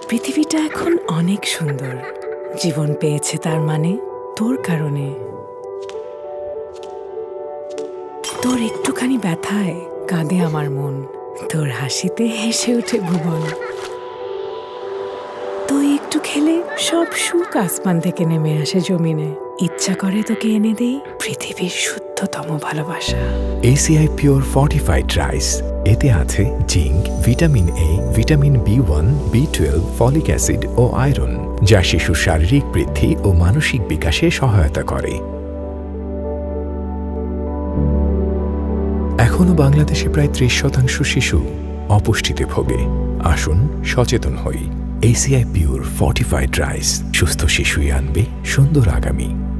পৃথিবীটা এখন অনেক সুন্দর। জীবন পেয়েছে তার মানে তোর কারণে। তোর একটুখানি ব্যথায় কাঁদে আমার মন, তোর হাসিতে হেসে ওঠে ভুবন। তুই একটু খেলে সব সুখ আসমান থেকে নেমে আসে জমিনে। ইচ্ছা করে তোকে এনে দেই পৃথিবীর শুদ্ধতম ভালোবাসা। ACI Pure Fortified Rice, এতে আছে zinc, vitamin A, vitamin B1, B12, folic acid ও আয়রন, যা শিশুর শারীরিক বৃদ্ধি ও মানসিক বিকাশে সহায়তা করে। এখনও বাংলাদেশে প্রায় 30% শিশু অপুষ্টিতে ভোগে। আসুন সচেতন হই। ACI Pure Fortified Rice, সুস্থ শিশুই আনবে সুন্দর আগামী।